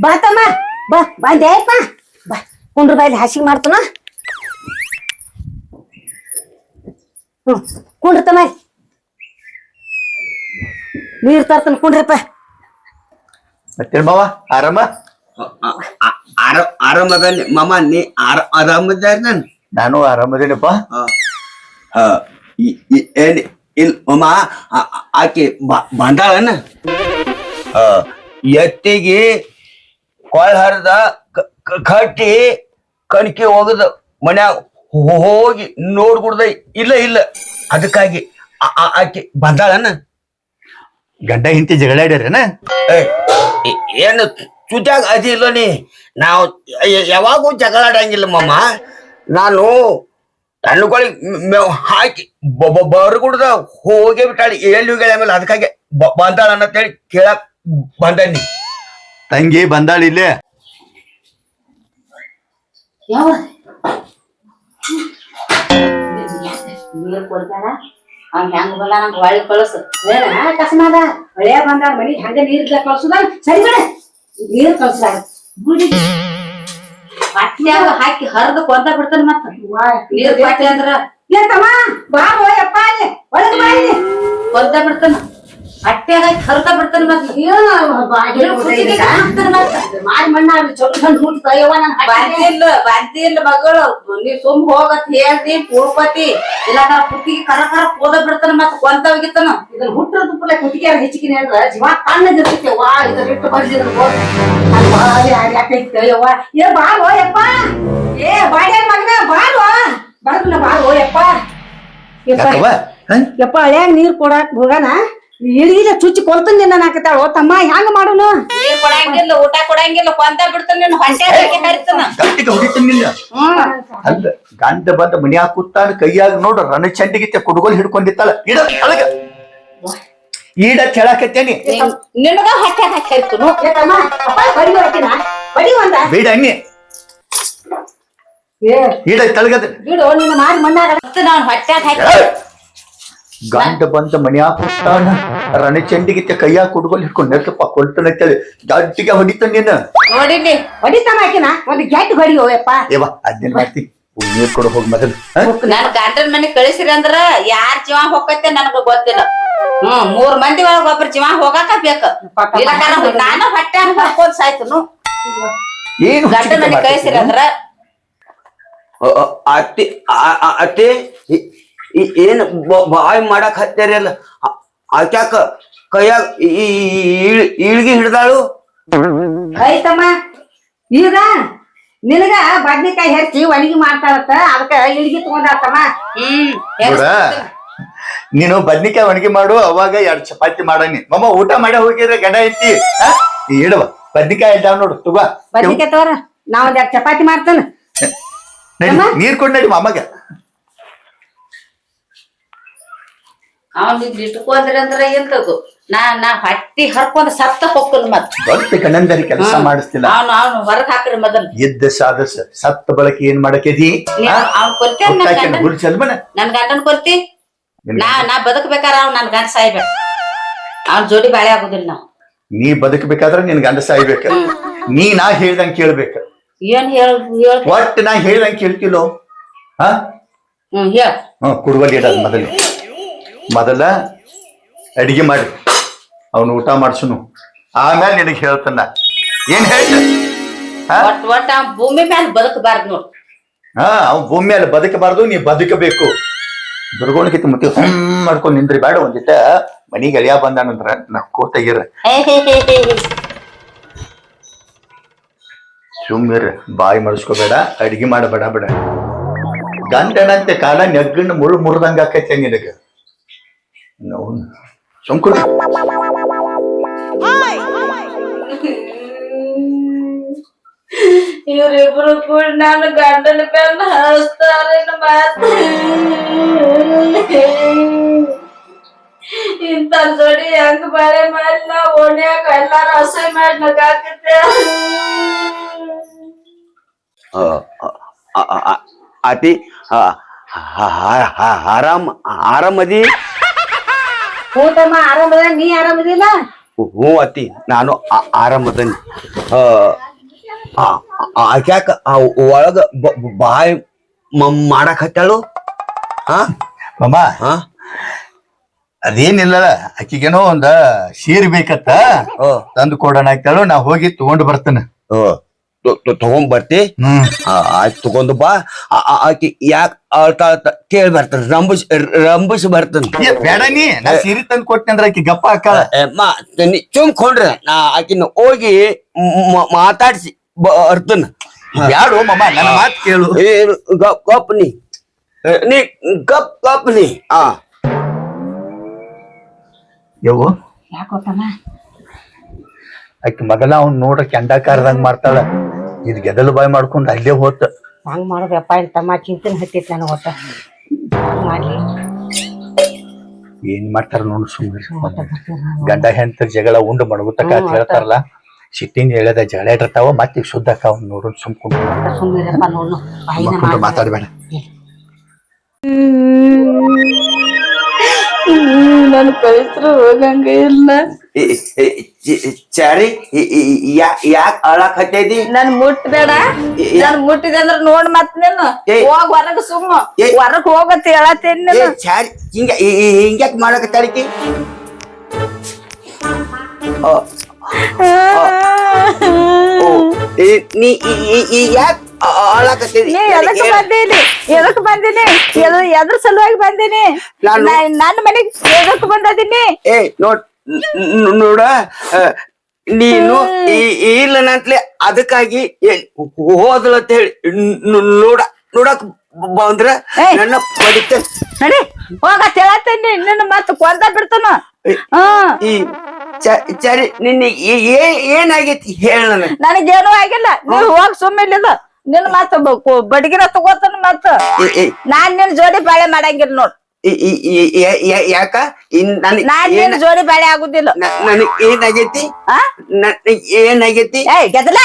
ಬಾತಮ್ಮ ಬಾ ಬಂದೆ ಅಯ್ಯಪ್ಪ ಬಾ ಕುಂಡ್ರ ಬಾಯಲ್ಲಿ ಹಸಿಗೆ ಮಾಡ್ತಾನ ಕುಂಡ್ರತಮ್ಮ ನೀರ್ ತರ್ತಾನ ಕುಂಡ್ರಪ್ಪ ಮತ್ತೇನ್ ಮಾವ ಆರಾಮ ಆರಾಮದಲ್ಲಿ ಮಾಮ ನೀ ಆರಾಮದಾರ ನಾನು ಆರಾಮದೇನಪ್ಪ ಏನ್ ಇಲ್ ಮಾಮ ಆಕೆ ಬಂದಾಳನ ಎತ್ತಿಗೆ ಕೊಳ್ ಹರಿದ ಕಟ್ಟಿ ಕಣ್ಕಿ ಹೋಗದ ಮನ್ಯಾಗ ಹೋಗಿ ನೋಡ್ಬಿಡ್ದ ಇಲ್ಲ ಅದಕ್ಕಾಗಿ ಆಕೆ ಬಂದಾಳನ ಗಂಡ ಹಿಂತಿ ಜಗಳಾಡ್ಯಾರೇನ ಏನು ಚುಟ್ಯಾಗ ಅದಿಲ್ಲ ನೀ ನಾವು ಯಾವಾಗೂ ಜಗಳಾಡಂಗಿಲ್ಲ ಮಾಮ ನಾನು ಹಣ್ಣುಗಳಿಗೆ ಮೇವ್ ಹಾಕಿ ಬರಗುಡ್ದ ಹೋಗೇ ಬಿಟ್ಟಾಳಿ ಎಲ್ಲಿ ಹೋಗ್ಯಾಳ ಆಮೇಲೆ ಅದಕ್ಕಾಗಿ ಬಂದಾಳ ಅನ್ನತ್ತೇಳಿ ಕೇಳಕ್ ಬಂದನಿ. ತಂಗಿ ಬಂದಾಳ ಇಲ್ಲೇ. ಯಾವ ನೀರ್ ಕೊಡ್ತಾರ ಅವ್ನ್ ಹೆಂಗ್ ಬಲ್ಲ ನಂಗೆ ಒಳ್ಳೆ ಕಳಸು ಅಕಸ್ಮಾದ ಮಳೆ ಬಂದಾರ ಮನಿ ಹಂಗ ನೀರ್ ಕಳ್ಸುದ ಸರಿ ಬಿಡ ನೀರ್ ಕಳ್ಸಾರ ಪಟ್ನ್ಯಾಗ ಹಾಕಿ ಹರಿದು ಕೊಂದ ಬಿಡ್ತಾನ ಮತ್ತ ನೀರ್ ಪಾಟಿ ಅಂದ್ರ ಏತಮ್ಮ ಬಾ ಹೋಯಪ್ಪ ಅಲ್ಲಿ ಒಳಗೆ ಬಾ ಇಲ್ಲಿ ಕೊಂದ ಬಿಡ್ತಾನ ಅಟ್ಟ್ಯಾಗ ಹಾಕಿ ಹರಿದ ಬಿಡ್ತಾನ ಮತ್ತ ಮಾರಿ ಮಣ್ಣ ಚೊಕ್ಕ ಹುಟ್ಟಯವ ನನ್ ಬಾಂತಿ ಇಲ್ಲ ಮಗಳು ನೀ ಸುಮ್ ಹೋಗತ್ ಹೇಳ್ದಿ ಪೂರ್ಪತಿ ಇಲ್ಲ ಕುತ್ತಿಗೆ ಕರ ಕೋದ ಬಿಡ್ತಾನ ಮತ್ತ ಕೊಂತ ಹೋಗಿತ್ತಾನ ಇದನ್ನ ಹುಟ್ಟರ ತುಪ್ಪಲೆ ಕುತ್ತಿಗೆ ಹೆಚ್ಚಿಕಿನಿ ಅಂದ್ರ ಜೀವ ತಣ್ಣಗಿರ್ತೈತೆ ವಾ ಇದನ್ನ ಇಟ್ಟು ಬರ್ಸಿದ್ರ ಯಾಕೈತಯ್ಯವ್ವ ಏ ಬಾರೋ ಯಪ್ಪ ಏ ಬಾಡ್ಯ ಮಗನ ಬಾರೋ ಬರ್ನ ಬಾರೋ ಯಪ್ಪ ಯಾಕವ್ವ? ಯಪ್ಪ ಹಳ್ಯಾಗ ನೀರ್ ಕೊಡಾಕ್ ಹೋಗಣ ಇಡೀಲ ಚುಚ್ಚಿ ಕೊಲ್ತನ್ ನಿನ್ನ ನಾಕತಾಳ ತಮ್ಮ ಹ್ಯಾಂಗ ಮಾಡೋನು ನೀರ್ ಕೊಡಂಗಿಲ್ಲ ಊಟ ಕೊಡಂಗಿಲ್ಲ ಕೊಂತ ಬಿಡ್ತಾನ ನೀನ್ ಹೊಟ್ಟೆ ಹರಿತಾನ ಗಟ್ಟಿಗೆ ಹೊಡಿತನಿಲ್ಲ. ಅಲ್ಲ ಗಂಡ ಬಂದ ಮನ್ಯಾಗ ಕೂತಾನ ಕೈಯಾಗ ನೋಡ್ರ ರಣ ಚಂಡಿಗಿತ್ತೆ ಕುಡ್ಗೋಲ್ ಹಿಡ್ಕೊಂಡಿತ್ತಾಳ ಇಡ ಒಳಗ ಈಡ ಕೇಳಾಕತ್ತೇನಿ ನಿನಗ ಹೊಟ್ಟೆ ಹಾಕಿ ಹರಿತನು ತಮ್ಮ ಅಪ್ಪ ಬಡಿ ಬರ್ತೀನ ಬಡಿ ಒಂದ ಬೇಡ ಅನ್ನಿ ಏ ಈಡ ತಳಗದ ಬಿಡು ನಿನ್ನ ಮಾರಿ ಮಣ್ಣಾಗ ನಾವ್ ಹೊಟ್ಟೆ ಹಾಕಿ ಗಂಡ ಬಂದ ಮನ್ಯಾಗ ಕೂತಾನ ರಣ ಚಂಡಿಗಿತ್ತೆ ಕೈಯಾಗ ಕುಡ್ಗೋಲ್ ಹಿಡ್ಕೊಂಡ್ ನೆರ್ಕಪ್ಪ ಕೊಲ್ತನತ್ತೇಳಿ ಗಟ್ಟಿಗೆ ಹೊಡಿತಾನ ನೀನು ನೋಡಿಲಿ ಹೊಡಿತಾನ ಹಾಕಿನ ಒಂದು ಗ್ಯಾಟ್ ಹೊಡಿಯೋ ಯಪ್ಪ ಏವ ಅದ್ನೇನ್ ಮಾಡ್ತಿ ನೀರ್ ಕೊಡ ಹೋಗ್ ಮೊದಲು ನನ್ ಗಂಡನ ಮನೆ ಕಳಿಸಿರಿ ಅಂದ್ರ ಯಾರ್ ಜೀವ ಹೋಗತ್ತೆ ನನಗ ಗೊತ್ತಿಲ್ಲ 3 ಮಂದಿ ಒಳಗ ಒಬ್ರ ಜೀವ ಹೋಗಾಕ ಬೇಕ ಇಲ್ಲಕಾರ ನಾನು ಹೊಟ್ಟೆ ಹಾಕೊಂಡ್ ಸಾಯ್ತನು ಏನು ಗಂಡನ ಮನೆ ಕಳಿಸಿರಿ ಅಂದ್ರ ಅತ್ತಿ ಅತ್ತಿ ಏನ್ ಬಾಯ್ ಮಾಡಕ್ ಹತ್ತಾರಿ ಅಲ್ಲ ಆಕ್ಯಾಕ ಕೈಯಾಗ ಈಳ್ಗಿ ಹಿಡ್ದಾಳು ಐತಮ್ಮ ಈಗ ನಿನಗ ಬದ್ನಿಕಾಯಿ ಹೆಚ್ಚಿ ಒಣಗಿ ಮಾಡ್ತಾಳತ್ತ ಅದಕ್ಕ ಇಳ್ಗಿ ತಗೊಂಡಾತಮ್ಮ ನೋಡ ನೀನು ಬದ್ನಿಕಾಯಿ ಒಣಗಿ ಮಾಡು ಅವಾಗ 2 ಚಪಾತಿ ಮಾಡನಿ ಮಮ್ಮ ಊಟ ಮಾಡೇ ಹೋಗಿರ ಗಂಡ ಐತಿ ಇಡವ ಬದ್ನಿಕಾಯಿ ಇದ್ದಾವ ನೋಡು ತುಗ ಬದ್ನಿಕಾಯಿ ತೋರ ನಾ ಒಂದ್ 2 ಚಪಾತಿ ಮಾಡ್ತಾನ ನೀರ್ ಕೊಡ್ ನಡಿ ಮಾಮಗ ಅವ್ನ ಇಟ್ಕೊಂಡ್ರಿ ಅಂದ್ರ ಎಂತದು ನಾ ಹೊಟ್ಟಿ ಹರ್ಕೊಂಡ್ ಸತ್ತ ಹೊಕ್ಕನ್ ಮತ್ ದೊಡ್ಡ ಕಣ್ಣಂದರಿ ಕೆಲಸ ಮಾಡಿಸ್ತಿಲ್ಲ ಅವ್ನು ಹೊರಗ್ ಹಾಕ್ರಿ ಮೊದಲ್ ಎದ್ದ ಸಾಧಸ ಸತ್ತ ಬಳಕೆ ಏನ್ ಮಾಡಕೇದಿ ಅವ್ನ್ ಕೊಲ್ತೇನ್ ಗುಲ್ಸಲ್ಮನ ನನ್ ಗಂಡನ್ ಕೊಲ್ತಿ ನಾ ಬದುಕ್ಬೇಕಾರ ಅವ್ನ ನನ್ ಗಂಡ ಸಾಯ್ಬೇಕ ಅವ್ನ ಜೋಡಿ ಬಾಳೆ ಆಗುದಿಲ್ಲ ನಾವ್ ನೀ ಬದುಕಬೇಕಾದ್ರ ನಿನ್ ಗಂಡ ಸಾಯ್ಬೇಕ ನಾ ಹೇಳ್ದಂಗ್ ಕೇಳ್ಬೇಕ ಏನ್ ಒಟ್ಟು ನಾ ಹೇಳ್ದಂಗ್ ಕೇಳ್ತಿಲ್ಲೋ ಹ ಹೇಳ ಕುಡುವಲ್ಲಿ ಇಡೋದು ಮೊದಲ ಅಡಿಗೆ ಮಾಡಿ ಅವನು ಊಟ ಮಾಡ್ಸುನು ಆಮೇಲೆ ನಿನಗೆ ಹೇಳ್ತಾನ ಏನ್ ಹೇಳ್ತ ಒಟ್ಟ ಭೂಮಿ ಮ್ಯಾಲ ಬದುಕಬಾರ್ದು ನೋಡ್ ಅವ್ನ ಭೂಮಿ ಮೇಲೆ ಬದುಕಬಾರ್ದು ನೀ ಬದುಕಬೇಕು ದುರ್ಗೋಣಕ್ಕಿಂತ ಮತ್ತೆ ಮಾಡ್ಕೊಂಡ್ ನಿಂದ್ರಿ ಬೇಡ ಒಂದಿಟ್ಟ ಮನಿಗೆ ಅಳಿಯ ಬಂದಾನಂದ್ರ ನಕ್ಕೋತಾಗಿರ ಸುಮ್ಮಿರ ಬಾಯಿ ಮಡಿಸ್ಕೋಬೇಡ ಅಡಿಗೆ ಮಾಡಬೇಡ ಬೇಡ ಗಂಟನಂತೆ ಕಾಲ ನೆಗ್ಗಣ್ಣ ಮುಳ್ಳು ಮುರಿದಂಗ ಆಕೈತೆ ನಿನಗ ಸುಮ್ಕುಳ ಇವ್ರಿಬ್ರು ಕೂಡ ನಾನು ಗಂಡನ ಬೆನ್ನ ಹರಿಸ್ತಾರೇನ ಮಾತು ಇಂತ ಜೋಡಿ ಹೆಂಗ್ ಬಾಳೆ ಮಾಡಿ ನಾ ಓಣ್ಯಾಗ ಎಲ್ಲಾರ ಅಸಹ್ಯ ಮಾಡಿ ನಗಾಕತ್ತೆ ಅತಿ ಆರಾಮದಿ ಹೂತಮ್ಮ ಆರಾಮದ ನೀ ಆರಾಮದಿಲ್ಲ ಹ್ಞೂ ಅತ್ತಿ ನಾನು ಆರಾಮದನಿ ಆಕ್ಯಾಕ ಒಳಗ ಬಾಯ್ ಮಾಡಕ್ ಹತ್ತಾಳು ಮಮ್ಮ ಅದೇನಿಲ್ಲ ಆಕಿಗೇನೋ ಒಂದ ಸೀರೆ ಬೇಕತ್ತ ತಂದು ಕೊಡೋಣ ಆಗ್ತಾಳು ನಾ ಹೋಗಿ ತಗೊಂಡು ಬರ್ತೇನೆ ತಗೊಂಡ್ ಬರ್ತಿ ಆಯ್ತು ತಗೊಂಡು ಬಾ ಆಕಿ ಯಾಕೆ ಅಳ್ತಾ ಕೇಳಿ ಬರ್ತಾನೆ ರಂಬಿಸಿ ಬರ್ತಾನೆ ಬೇಡ ನೀ ನಾ ಸೀರೆ ತಂದು ಕೊಟ್ಟೆ ಅಂದ್ರೆ ಆಕಿ ಗಪ್ಪ ಹಾಕಲ್ಲ ಚುಮ್ಕೊಂಡ್ರೆ ನಾ ಆಕಿನ ಹೋಗಿ ಮಾತಾಡ್ಸಿ ಬರ್ತನ ಬ್ಯಾಡು ಮಮ್ಮ ನನ್ನ ಮಾತು ಕೇಳು ಗಪ್ ನೀ ಗಪ್ ನೀ ಯವ್ವ ಯಾಕೋತಮ್ಮ ಆಕಿ ಮೊದಲ ಅವ್ನ್ ನೋಡ್ರ ಕೆಂಡಾಕಾರದಂಗ್ ಮಾಡ್ತಾಳ ಇದ್ ಗೆದಲು ಬಾಯ್ ಮಾಡ್ಕೊಂಡ್ ಅಲ್ಲೇ ಹೋತ ಹಂಗ್ ಮಾಡೋದಪ್ಪ ಇಂತಮ್ಮ ಚಿಂತನೆ ಹತ್ತೈತಿ ನನಗೆ ಒಟ್ಟ ಮಾಡ್ಲಿ ಏನ್ ಮಾಡ್ತಾರ ನೋಡು ಸುಮ್ಮನೆ ಗಂಡ ಹೆಂಡತಿ ಜಗಳ ಉಂಡು ಮಡಗುತ್ತಕ ಅಂತ ಹೇಳ್ತಾರಲ್ಲ ಸಿಟ್ಟಿಂಗ್ ಹೇಳದ ಜಗಳ ಇಟ್ಟಿರ್ತಾವ ಮತ್ತೆ ಈಗ ಶುದ್ಧ ಅಕ್ಕಾವ್ ನೋಡು ಸುಮ್ಮನಿರಪ್ಪ ನೋಡು ಮಾತಾಡ್ಬೇಡ ನನ್ ಕಳಿಸ್ರು ಹೋಗಂಗ ಇಲ್ಲ ಚಾರಿ ಯಾಕ ಅಳಕ್ ಹತ್ತೈತಿ ನನ್ ಮುಟ್ಬೇಡ ನನ್ ಮುಟ್ಟಿದೆ ಅಂದ್ರ ನೋಡ್ ಮತ್ ನೀನು ಹೋಗ್ ಹೊರಗ ಸುಮ್ಮ ಹೊರಗ್ ಹೋಗತ್ ಹೇಳತ್ತೇನ್ ನೀನು ಚಾರಿ ಹಿಂಗ್ಯಾಕ್ ಮಾಡಕತ್ತಾಳಿಕಿ ನೀ ಯಾಕ ಅಳಕತ್ತೀರಿ ನೀ ಎದಕ್ ಬಂದೀನಿ ಎದ್ರ ಸಲುವಾಗಿ ಬಂದೀನಿ ನನ್ನ ಮನೆಗ್ ಎದಕ್ ಬಂದದೀನಿ ನೋಡ ನೀನು ಇಲ್ಲನಂತ್ಲೆ ಅದಕ್ಕಾಗಿ ಹೋದಲಂತ ಹೇಳಿ ನೋಡಕ್ ಬಂದ್ರ ನನ್ನ ಪಡಿತ ನಡಿ ಹೋಗತ್ ಹೇಳತ್ತೇನಿ ನಿನ್ನ ಮತ್ ಕೊಂದ ಬಿಡ್ತಾನ ಸರಿ ನಿನ್ನ ಏನಾಗೈತಿ ಹೇಳ ನನಗೇನು ಆಗಿಲ್ಲ ನೀವ್ ಹೋಗ್ ಸುಮ್ಮಿಲ್ಲ ನಿನ್ ಮತ್ ಬಡಗಿನ ತಗೋತಾನ ಮತ್ ನಾನ್ ನಿನ್ ಜೋಡಿ ಬಾಳೆ ಮಾಡಂಗಿಲ್ಲ ನೋಡ್ ಯಾಕ ನಾನ್ ನಿನ್ ಜೋಡಿ ಬಾಳೆ ಆಗುದಿಲ್ಲ ನನಗ್ ಏನಾಗೈತಿ ಏನಾಗೈತಿ ಏಯ್ ಗೆದಲ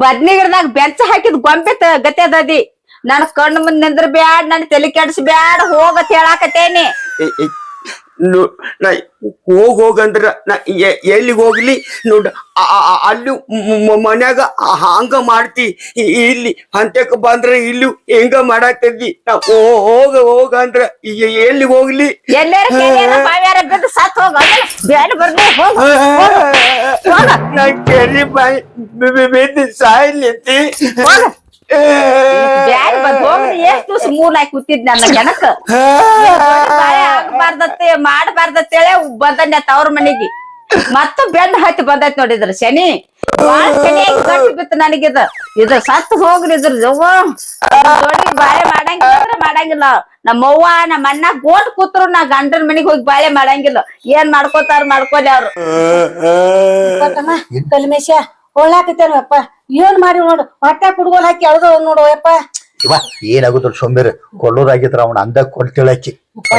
ಬದ್ನಿ ಗಿಡದಾಗ ಬೆಂಚ ಹಾಕಿದ್ ಗೊಂಬೆ ಗತಿ ಅದದಿ ನನ್ ಕಣ್ಣು ಮುಂದ್ ನಿಂದ್ರ ಬ್ಯಾಡ್ ನನ್ ತಲೆ ಕೆಡ್ಸ್ ಬ್ಯಾಡ್ ಹೋಗತ್ ಹೇಳಾಕತ್ತೇನಿ ಹೋಗಂದ್ರ ನಾ ಎಲ್ಲಿಗ್ ಹೋಗ್ಲಿ ನೋಡ ಅಲ್ಲಿ ಮನ್ಯಾಗ ಹಂಗ ಮಾಡ್ತಿ ಇಲ್ಲಿ ಹಂತಕ್ ಬಂದ್ರ ಇಲ್ಲಿ ಹೆಂಗ ಮಾಡಾಕತ್ತಿ ನಾ ಹೋಗಂದ್ರ ಎಲ್ಲಿಗ್ ಹೋಗ್ಲಿ ಎಲ್ಲಾರ ಬಾವ್ಯಾರ ಬಿದ್ದು ಸತ್ ಹೋಗ ಬ್ಯಾಡ್ ಬರ್ಲಿ ನಾ ಕೆರಿ ಬಾಯಿ ಬಿದ್ದು ಸಾಯ್ಲಿತಿ ಬ್ಯಾಡ್ ಬಂದ್ ಹೋಗ್ರಿ ಎಷ್ಟ್ ದಿವ್ಸ ಮೂರ್ನಾಯ್ ಕೂತಿದ್ ನನ್ನ ಜನಕ್ಕ ಬಾಳೆ ಆಗ್ಬಾರ್ದತ್ತೆ ಮಾಡಬಾರ್ದತ್ತೇಳೆ ಬಂದನ್ಯ ತವ್ರ ಮನೆಗೆ ಮತ್ತ ಬೆಂಡ್ ಹತ್ತಿ ಬಂದೈತ್ ನೋಡಿದ್ರ ಶನಿ ಬಾಳ ಶನಿಯಾಗಿ ಗಟ್ಟಿ ಬಿತ್ತು ನನಗಿದ ಇದ್ರ ಸತ್ ಹೋಗ್ರಿ ಇದ್ರ ಜೋಡಿ ಬಾಳೆ ಮಾಡಂಗಿಲ್ಲ ಮಾಡಂಗಿಲ್ಲ ನಮ್ಮವ್ವ ನಮ್ಮ ಅಣ್ಣ ಗೋಟ್ ಕೂತ್ರು ನಾ ಗಂಡನ ಮನಿಗ್ ಹೋಗಿ ಬಾಳೆ ಮಾಡಂಗಿಲ್ಲ ಏನ್ ಮಾಡ್ಕೋತಾರ ಮಾಡ್ಕೊಲಿ ಅವ್ರು ಕಲ್ಮೇಶ ಹೊಳ್ಳಾಕತ್ತೇನಪ್ಪ ಏನ್ ಮಾಡಿ ನೋಡು ಹೊಟ್ಟೆ ಕುಡ್ಗೋಲ್ ಹಾಕಿ ಎಳ್ದು ನೋಡು ಯಪ್ಪ ಇವ ಏನಾಗುದ್ರ ಸೋಮ್ಯರ್ ಕೊಲ್ಲೋದಾಗಿದ್ರ ಅವನ ಅಂದ ಕೊಲ್ತೇಳಕ್ಕಿ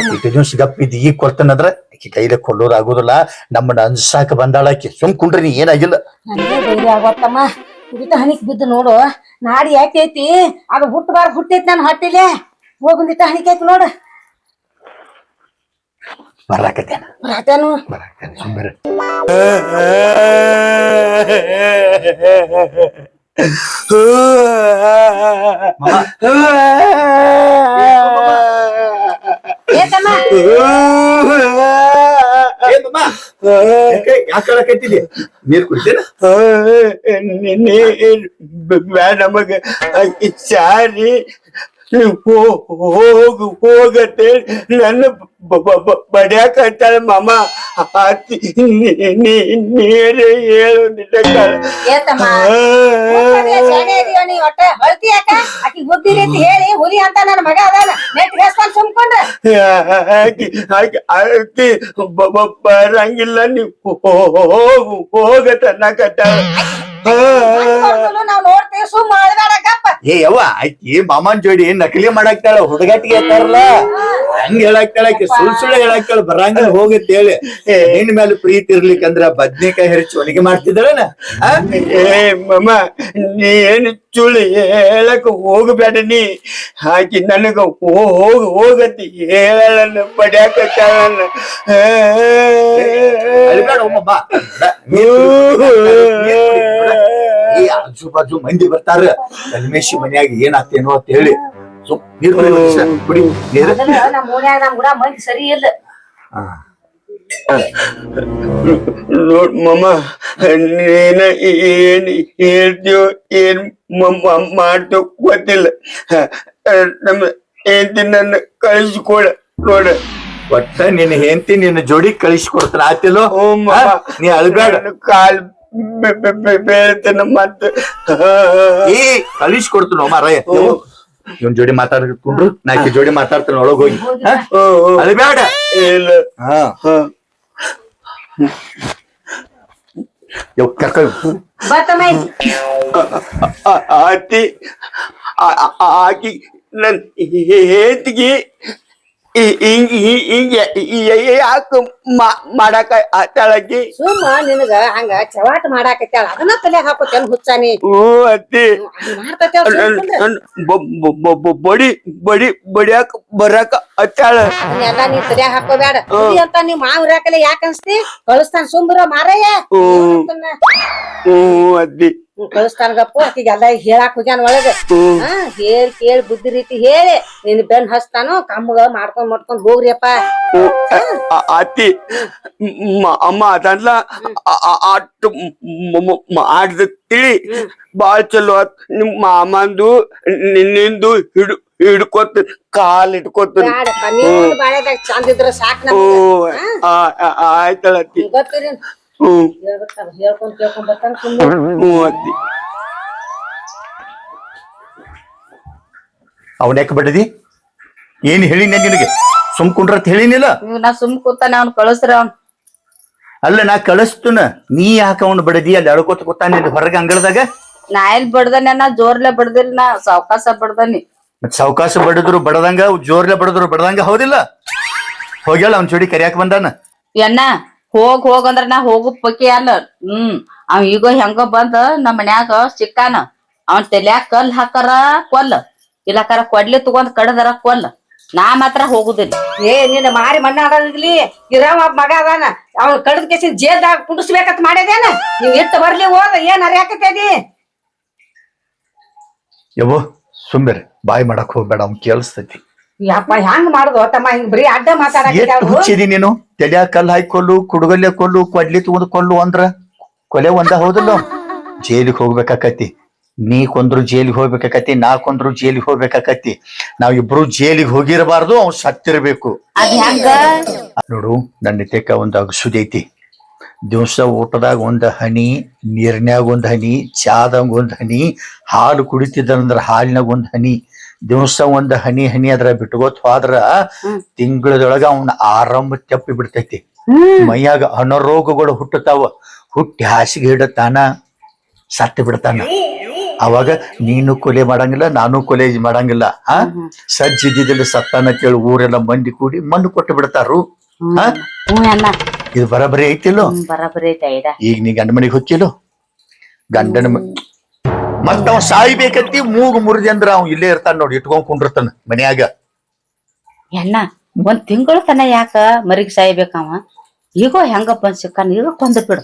ಇಟ್ಟು ದಿವ್ಸ ಗಪ್ಪಿದ್ ಈಗ ಕೊಲ್ತಾನಂದ್ರ ಆಕಿ ಕೈಲೆ ಕೊಲ್ಲೋದ್ ಆಗುದಿಲ್ಲ ನಮ್ಮನ್ನ ಅನ್ಸಾಕ ಬಂದಾಳಕಿ ಸುಮ್ ಕುಂಡ್ರಿ ನೀ ಏನಾಗಿಲ್ಲ ನನಗೆ ಧೈರ್ಯ ಆಗೋತ್ತಮ್ಮ ಕುಡಿತ ಹಣಿಕ್ ಬಿದ್ದು ನೋಡು ನಾಡಿ ಯಾಕೈತಿ ಅದು ಹುಟ್ಟೈತಿ ನಾನು ಹೊಟ್ಟಿಲೆ ಹೋಗುಂದಿಟ್ಟ ಹಣಿಕೆ ಐತಿ ನೋಡು ಬರಾಕತ್ತೇನ ಬರಾತೇನು ಸುಮ್ಮಿರ ಯಾಕತ್ತಿದ್ದೆ ನೀರ್ ಕುಡಿತೇನ ಬ್ಯಾಡ ನಮಗ ಸಾರಿ ಹೋಗತ್ತೆ ನನ್ನ ಬಡಿಯಾಕತ್ತಾಳ ಮಾಮ ನೀರೇ ಹೇಳು ಹೇಳಿ ಹುಲಿ ಅಂತ ನನ್ನ ಮಗ ಅದಾನ ಸುಮ್ಕೊಂಡ್ರ ಆಕಿ ಬರಂಗಿಲ್ಲ ನೀವು ಹೋಗತ್ತ ಅನ್ನಕತ್ತಾಳ ನಾವ್ ನೋಡ್ತೇವೆ ಸುಮ್ ಮಾಡ್ಬೇಡಕ್ಕಪ್ಪ ಏ ಯವ್ವ ಆಕಿ ಮಾಮನ್ ಜೋಡಿ ನಕಲಿ ಮಾಡಾಕ್ತಾಳ ಹುಡುಗಾಟಿಗೆ ಇರ್ತಾರಲ್ಲ ಹಂಗ ಹೇಳಾಕ್ತಾಳ ಆಕಿ ಸುಳ್ಳು ಹೇಳಾಕ್ತಾಳ ಬರಂಗಿಲ್ಲ ಹೋಗತ್ ಹೇಳಿ ನಿನ್ ಮೇಲೆ ಪ್ರೀತಿ ಇರ್ಲಿಕ್ಕಂದ್ರ ಬದ್ನೇಕಾಯಿ ಹೆರಚಿ ಒಣಗಿ ಮಾಡ್ತಿದ್ದಾಳನ ಏ ಮಮ್ಮ ನೀ ಏನು ಸುಳ್ಳು ಹೇಳಕ್ ಹೋಗ್ಬೇಡ ನೀ ಆಕಿ ನನಗ ಹೋಗತಿ ಹೇಳನ್ನ ಬಡಿಯಾಕತ್ತಾಳ ಆಜು ಬಾಜು ಮಂದಿ ಬರ್ತಾರ ಕಲ್ಮೇಶಿ ಮನ್ಯಾಗ ಏನಾಗ್ತೇನೋ ಅಂತ ಹೇಳಿ ನೀರ್ ಕುಡಿ ನೀರ್ ನಮ್ ಓಣ್ಯಾಗ ನಮ್ ಕೂಡ ಮಂದಿ ಸರಿ ಇಲ್ಲ ನೋಡ್ ಮಮ್ಮ ನೀನ ಏನ್ ಹೇಳ್ತೀವೋ ಏನ್ ಮಾಡ್ತೋ ಗೊತ್ತಿಲ್ಲ ನಮ್ಮ ಹೆಂಡತಿ ನನ್ನ ಕಳಿಸ್ಕೊಡ ನೋಡ ಒಟ್ಟ ನಿನ್ನ ಹೆಂಡತಿ ನಿನ್ನ ಜೋಡಿ ಕಳಿಸ್ಕೊಡ್ತಾನ ಆತಿಲ್ಲೋ ನೀ ಅಳ್ಬೇಡ ಕಾಲ್ ಬೇಳ್ತೇನ ಮತ್ತ ಏ ಕಳಿಸ್ಕೊಡ್ತಾನ ಮಾರಾಯ ಇವನ್ ಜೋಡಿ ಮಾತಾಡ್ಕೊಂಡ್ರು ನಾಕಿ ಜೋಡಿ ಮಾತಾಡ್ತಾನ ಒಳಗ್ ಹೋಗಿ ಅಳ್ಬೇಡ ಇಲ್ಲ ಕರ್ಕ ಅತ್ತಿ ಆಕಿ ನನ್ ಹೇತಿಗೆ ಯಾಕ ಮಾಡಾಕ ಆತಾಳಕಿ ಸುಮ್ಮ ನಿನಗ ಹಂಗ ಚವಾಟ್ ಮಾಡಾಕತ್ಯಾಳ ಅದನ್ನ ತಲೆಯಾಗ ಹಾಕೋತೇನ್ ಹುಚ್ಚಾನಿ ಹ್ಞೂ ಅತ್ತಿ ಬಡಿ ಬಡಿ ಬಡಿಯಾಕ ಬರಾಕ ಹತ್ತಾಳ ಎಲ್ಲ ನೀ ತಲೆಯಾಗ ಹಾಕೋಬೇಡ ಅಂತ ನೀವ್ ಮಾವ್ ಇರಾಕಲ್ಲ ಯಾಕ ಅನ್ಸ್ತಿ ಕಳಿಸ್ತಾನ ಸುಂಬರ ಮಾರಯ್ಯ ಹ್ಞೂ ಅತ್ತಿ ಕಳಿಸ್ತಾನ ಗಪ್ಪು ಆಕಿಗೆ ಎಲ್ಲ ಹೇಳಾಕ್ ಹೋಗ್ಯಾನ ಒಳಗ ಹೇಳಿ ಕೇಳಿ ಬುದ್ಧಿ ರೀತಿ ಹೇಳಿ ನಿನ್ ಬೆನ್ ಹಸ್ತಾನು ಕಮ್ಮಗ ಮಾಡ್ಕೊಂಡ್ ಹೋಗ್ರಿಯಪ್ಪ ಅತ್ತಿ ಅಮ್ಮ ಅದಲ್ಲ ಅಟ್ಟು ಮಾಡ್ದ ತಿಳಿ ಬಾಳ್ ಚಲೋ ಆತ್ ನಿಮ್ ಮಾಮಂದು ನಿನ್ನಿಂದು ಹಿಡ್ಕೊತ ಕಾಲ್ ಇಟ್ಕೊತ ಬ್ಯಾಡಪ್ಪ ನೀವ್ ಬಾಳೆದಾಗ ಚಂದ ಇದ್ರ ಸಾಕ್ ಆಯ್ತಳ ಅತ್ತಿ ಗೊತ್ತಿರಿ ಹೇಳ್ಕೊಂಡ್ ಕೇಳ್ಕೊಂಡ್ ಬರ್ತಾನ ಹ್ಞೂ ಅತ್ತಿ ಅವನ್ಯಾಕ ಬಡದಿ ಏನ್ ಹೇಳಿನ ನಿನಗೆ ಸುಮ್ ಕುಂಡ್ರತ್ ಹೇಳಿನಿಲ್ಲ ನಾ ಸುಮ್ ಕೂತಾನೆ ಅವ್ನ್ ಕಳಿಸ್ರ ಅವ್ನ್ ಅಲ್ಲ ನಾ ಕಳಿಸ್ತುನ ನೀ ಯಾಕ ಅವ್ನು ಬಡದಿ ಅಲ್ಲಿ ಅಳ್ಕೋತ ಕೂತಾನೆ ಹೊರಗ ಅಂಗಳದಾಗ ನಾ ಎಲ್ ಬಡ್ದನೆ ನಾ ಜೋರ್ಲೆ ಬಡ್ದಿಲ್ಲ ನಾ ಸಾವ್ಕಾಸ ಬಡ್ದನಿ ಮತ್ ಸಾವಕಾಶ ಬಡದ್ರು ಬಡದಂಗ ಜೋರ್ಲೆ ಬಡದ್ರು ಬಡದಂಗ ಹೌದಿಲ್ಲ ಹೋಗ್ಯಾಳ ಅವ್ನ ಜೋಡಿ ಕರಿಯಾಕ ಬಂದಾನ ಎಣ್ಣ ಹೋಗ್ ಅಂದ್ರ ನಾ ಹೋಗು ಪಕ್ಕಿ ಅಲ್ಲ ಅವ್ ಈಗ ಹೆಂಗ ಬಂದ ನಮ್ ಮನ್ಯಾಗ ಸಿಕ್ಕಾನ ಅವನ್ ತಲ್ಯಾಗ ಕಲ್ ಹಾಕರ ಕೊಲ್ಲ ಇಲ್ಲಕಾರ ಕೊಡ್ಲಿ ತಗೊಂಡ್ ಕಡದರ ಕೊಲ್ಲ ನಾ ಮಾತ್ರ ಹೋಗುದಿಲ್ಲ ನಿನ್ನ ಮಾರಿ ಮಣ್ಣ ಆಡೋದಿರ್ಲಿ ಇರಾಮ ಮಗ ಅದಾನ ಅವ್ನ ಕಡದ ಕೇಸಿನ ಜೇಲ್ದಾಗ ಕುಂಡಿಸ್ಬೇಕಂತ ಮಾಡ್ಯದೇನ ನೀವ್ ಇಟ್ಟು ಬರ್ಲಿ ಹೋದ ಏನ್ ಅರ್ಯಾಕತ್ತೇದಿ ಯವ್ವ ಸುಮ್ಮೆರಿ ಬಾಯಿ ಮಾಡಕ್ ಹೋಗ್ಬೇಡ ಅವ್ನ್ ಕೇಳಿಸ್ತೈತಿ ಯಪ್ಪ ಹೆಂಗ್ ಮಾಡುದು ತಮ್ಮ ಹಿಂಗ್ ಬರೀ ಅಡ್ಡ ಎಷ್ಟು ಮಾತಾಡಕತ್ಯಾವ ಹುಚ್ಚಿದಿ ನೀನು ತಲ್ಯಾಗ ಕಲ್ ಹಾಕಿ ಕೊಲ್ಲು ಕುಡುಗಲ್ಲೆ ಕೊಲ್ಲು ಕೊಡ್ಲಿ ತಗೊಂಡ್ ಕೊಲ್ಲು ಅಂದ್ರ ಕೊಲೆ ಒಂದ ಹೌದಲ್ಲ ಜೈಲಿಗೆ ಹೋಗ್ಬೇಕಾಕತಿ ನೀ ಕೊಂದ್ರು ಜೈಲಿಗೆ ಹೋಗ್ಬೇಕಾಕತಿ ನಾ ಕೊಂದ್ರು ಜೈಲಿಗೆ ಹೋಗ್ಬೇಕಾಕತಿ ನಾವ್ ಇಬ್ರು ಜೈಲಿಗೆ ಹೋಗಿರಬಾರ್ದು ಅವ್ನ್ ಸತ್ತಿರ್ಬೇಕು ಅದ್ ಹೆಂಗ ನೋಡು ನನ್ನ ತೆಕ್ಕ ಒಂದ್ ಅಗಸುದಿ ಐತಿ ದಿವ್ಸ ಊಟದಾಗ ಒಂದ್ ಹನಿ ನೀರ್ನ್ಯಾಗ ಒಂದ್ ಹನಿ ಚಾದಾಗ ಒಂದ್ ಹನಿ ಹಾಲು ಕುಡಿತಿದ್ದಂದ್ರ ಹಾಲಿನಾಗ ಒಂದ್ ಹನಿ ದಿವ್ಸ ಒಂದ್ ಹನಿ ಹನಿ ಅದ್ರ ಬಿಟ್ಕೋತ್ ಹೋದ್ರ ತಿಂಗಳದೊಳಗ ಅವ್ನ ಆರಂಭ ತಪ್ಪಿ ಬಿಡ್ತೈತಿ ಮೈಯಾಗ ಅನಾರೋಗಗಳು ಹುಟ್ಟತಾವ ಹುಟ್ಟಿ ಹಾಸಿಗೆ ಹಿಡತಾನ ಸತ್ತು ಬಿಡ್ತಾನ ಅವಾಗ ನೀನು ಕೊಲೆ ಮಾಡಂಗಿಲ್ಲ ನಾನು ಕೊಲೆ ಮಾಡಂಗಿಲ್ಲ ಸಜ್ಜಿದ್ದಿಲ್ಲ ಸತ್ತಾನ ಕೇಳಿ ಊರೆಲ್ಲ ಮಂದಿ ಕೂಡಿ ಮಣ್ಣು ಕೊಟ್ಟು ಬಿಡ್ತಾರು ಅಣ್ಣ ಇದು ಬರಬರಿ ಐತಿಲ್ಲೋ ಬರಾಬರಿ ಐತೆ ಐಡ ಈಗ ನೀ ಗಂಡ ಮನೆಗೆ ಹೊಕ್ಕಿಲ್ಲೋ ಗಂಡನ ಮತ್ತ ಅವ್ ಸಾಯ್ಬೇಕಂತಿ ಮೂಗು ಮುರಿದಿ ಅಂದ್ರ ಅವ್ ಇಲ್ಲೇ ಇರ್ತಾನ ನೋಡಿ ಇಟ್ಕೊಂಡ್ ಕುಂಡಿರ್ತಾನ ಮನ್ಯಾಗ ಎಣ್ಣ ಒಂದ್ ತಿಂಗಳ ತನ ಯಾಕ ಮರಿಗ್ ಸಾಯ್ಬೇಕವ ಈಗ ಹೆಂಗಪ್ಪ ಸಿಕ್ಕಾನ ಈಗ ಕೊಂದ್ ಬಿಡು